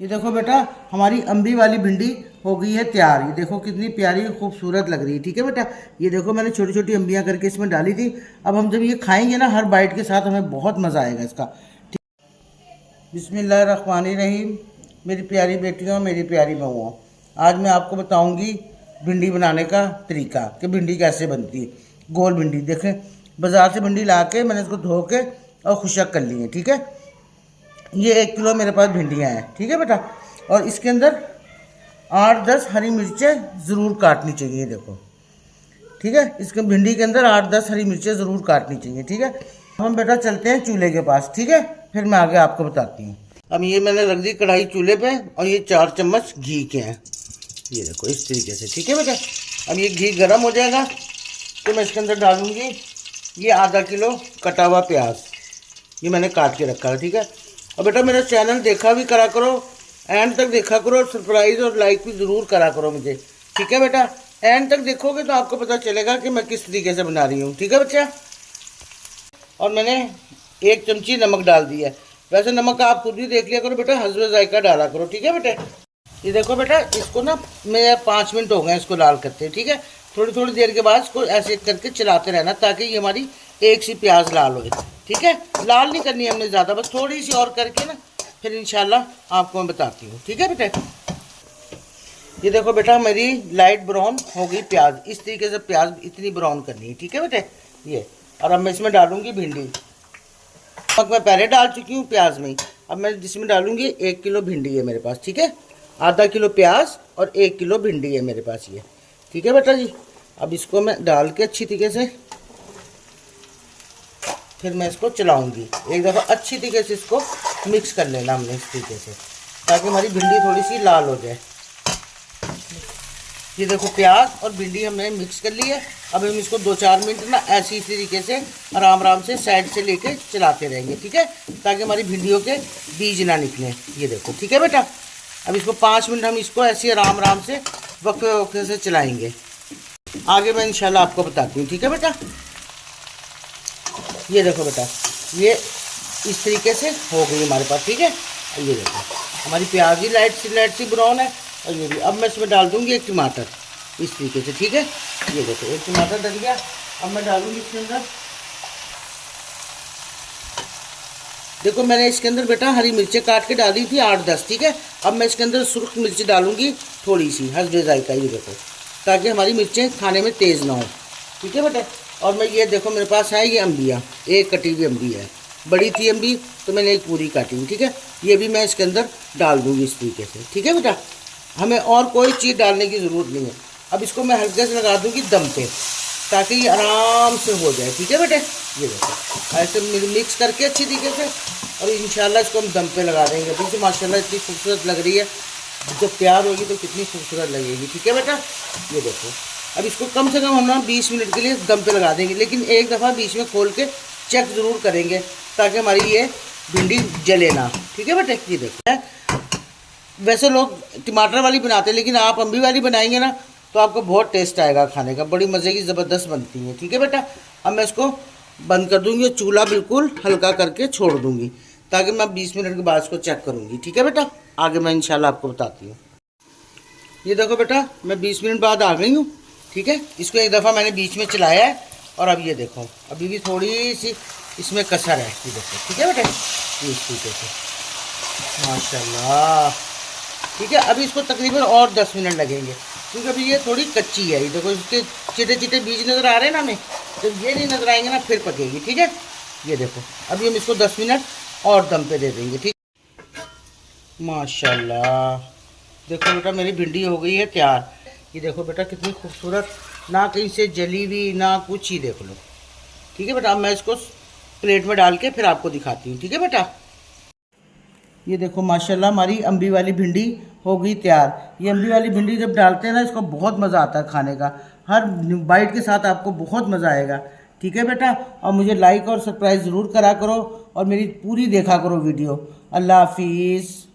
ये देखो बेटा, हमारी अम्बी वाली भिंडी हो गई है तैयार। ये देखो कितनी प्यारी खूबसूरत लग रही है। ठीक है बेटा, ये देखो मैंने छोटी छोटी अम्बियाँ करके इसमें डाली थी। अब हम जब ये खाएंगे ना, हर बाइट के साथ हमें बहुत मज़ा आएगा इसका। बिस्मिल्लाहिर्रहमानिर्रहीम। मेरी प्यारी बेटियों, मेरी प्यारी बहुओं, आज मैं आपको बताऊंगी भिंडी बनाने का तरीका कि भिंडी कैसे बनती है। गोल भिंडी देखें, बाज़ार से भिंडी ला के मैंने इसको धो के और खुशक कर ली है। ठीक है, ये 1 किलो मेरे पास भिंडियाँ हैं। ठीक है बेटा, और इसके अंदर 8-10 हरी मिर्चें ज़रूर काटनी चाहिए। देखो ठीक है, इसके भिंडी के अंदर 8-10 हरी मिर्चें ज़रूर काटनी चाहिए। ठीक है, हम बेटा चलते हैं चूल्हे के पास। ठीक है, फिर मैं आगे आपको बताती हूँ। अब ये मैंने रख दी कढ़ाई चूल्हे पे और ये 4 चम्मच घी के हैं। ये देखो इस तरीके से। ठीक है बेटा, अब ये घी गर्म हो जाएगा तो मैं इसके अंदर डालूंगी ये आधा किलो कटा हुआ प्याज, ये मैंने काट के रखा है। ठीक है, और बेटा मेरा चैनल देखा भी करा करो, एंड तक देखा करो, और सब्सक्राइब और लाइक भी ज़रूर करा करो मुझे। ठीक है बेटा, एंड तक देखोगे तो आपको पता चलेगा कि मैं किस तरीके से बना रही हूँ। ठीक है बच्चा, और मैंने 1 चमची नमक डाल दिया है। वैसे नमक आप खुद भी देख लिया करो बेटा, हस्बे जायका डाला करो। ठीक है बेटा, ये देखो बेटा, इसको ना मैं 5 मिनट हो गए इसको लाल करते। ठीक है, थोड़ी थोड़ी देर के बाद इसको ऐसे करके चलाते रहना ताकि ये हमारी एक सी प्याज लाल हो। ठीक है, लाल नहीं करनी हमने ज़्यादा, बस थोड़ी सी और करके ना फिर इंशाल्लाह आपको मैं बताती हूँ। ठीक है बेटा, ये देखो बेटा मेरी लाइट ब्राउन हो गई प्याज। इस तरीके से प्याज इतनी ब्राउन करनी है। ठीक है बेटा, ये, और अब मैं इसमें डालूंगी भिंडी। नमक मैं पहले डाल चुकी हूँ प्याज में। अब मैं जिसमें डालूंगी 1 किलो भिंडी है मेरे पास। ठीक है, आधा किलो प्याज और 1 किलो भिंडी है मेरे पास ये। ठीक है बेटा जी, अब इसको मैं डाल के अच्छी तरीके से फिर मैं इसको चलाऊंगी। एक दफ़ा अच्छी तरीके से इसको मिक्स कर लेना हमने इस तरीके से, ताकि हमारी भिंडी थोड़ी सी लाल हो जाए। ये देखो प्याज और भिंडी हमने मिक्स कर ली है। अब हम इसको 2-4 मिनट ना ऐसे इसी तरीके से आराम आराम से साइड से लेके चलाते रहेंगे। ठीक है, ताकि हमारी भिंडियों के बीज ना निकलें। ये देखो ठीक है बेटा, अब इसको 5 मिनट हम इसको ऐसे आराम आराम से वक्फे वक्फे से चलाएंगे। आगे मैं इंशाल्लाह आपको बताती हूँ। ठीक है बेटा, ये देखो बेटा, ये इस तरीके से हो गई हमारे पास। ठीक है, ये देखो हमारी प्याज भी लाइट सी ब्राउन है। और ये भी, अब मैं इसमें डाल दूंगी 1 टमाटर इस तरीके से। ठीक है, ये देखो 1 टमाटर डल गया। अब मैं डालूंगी इसके अंदर, देखो मैंने इसके अंदर बेटा हरी मिर्चें काट के डाली थी 8-10। ठीक है, अब मैं इसके अंदर सुर्ख मिर्च डालूंगी थोड़ी सी, हस्बे जायका। ये देखो, ताकि हमारी मिर्चें खाने में तेज़ ना हो। ठीक है बेटा, और मैं ये देखो मेरे पास है ये अम्बियाँ, 1 कटी हुई अम्बी है। बड़ी थी अम्बी तो मैंने 1 पूरी काटी। ठीक है, ये भी मैं इसके अंदर डाल दूँगी इस तरीके से। ठीक है बेटा, हमें और कोई चीज़ डालने की ज़रूरत नहीं है। अब इसको मैं हल्के से लगा दूँगी दम पे, ताकि ये आराम से हो जाए। ठीक है बेटे, ये देखो ऐसे मिक्स करके अच्छी तरीके से, और इंशाल्लाह इसको हम दम पे लगा देंगे। अभी से माशाल्लाह इतनी खूबसूरत लग रही है, जब तैयार होगी तो कितनी खूबसूरत लगेगी। ठीक है बेटा, ये देखो अब इसको कम से कम हम ना 20 मिनट के लिए दम पे लगा देंगे, लेकिन एक दफ़ा बीच में खोल के चेक ज़रूर करेंगे ताकि हमारी ये भिंडी जले ना। ठीक है बेटे, ये देखो वैसे लोग टमाटर वाली बनाते हैं, लेकिन आप अम्बी वाली बनाएंगे ना तो आपको बहुत टेस्ट आएगा खाने का, बड़ी मज़े की ज़बरदस्त बनती है। ठीक है बेटा, अब मैं इसको बंद कर दूंगी और चूल्हा बिल्कुल हल्का करके छोड़ दूंगी, ताकि मैं 20 मिनट के बाद इसको चेक करूंगी। ठीक है बेटा, आगे मैं इंशाल्लाह आपको बताती हूँ। ये देखो बेटा, मैं 20 मिनट बाद आ गई हूँ। ठीक है, इसको एक दफ़ा मैंने बीच में चलाया है, और अब ये देखो अभी भी थोड़ी सी इसमें कसर है। ये देखो ठीक है बेटा, इस तरीके से माशाल्लाह। ठीक है, अभी इसको तकरीबन और 10 मिनट लगेंगे, क्योंकि अभी ये थोड़ी कच्ची है। ये देखो इसके चिटे चिटे बीज नज़र आ रहे हैं ना हमें, जब ये नहीं नज़र आएंगे ना फिर पकेगी। ठीक है, ये देखो अभी हम इसको 10 मिनट और दम पे दे देंगे। ठीक, माशाल्लाह देखो बेटा मेरी भिंडी हो गई है तैयार। ये देखो बेटा कितनी खूबसूरत, ना कहीं से जली हुई ना कुछ ही, देख लो। ठीक है बेटा, अब मैं इसको प्लेट में डाल के फिर आपको दिखाती हूँ। ठीक है बेटा, ये देखो माशाल्लाह हमारी अम्बी वाली भिंडी हो गई तैयार। ये अम्बी वाली भिंडी जब डालते हैं ना, इसको बहुत मज़ा आता है खाने का, हर बाइट के साथ आपको बहुत मज़ा आएगा। ठीक है बेटा, और मुझे लाइक और सब्सक्राइब ज़रूर करा करो, और मेरी पूरी देखा करो वीडियो। अल्लाह हाफिज़।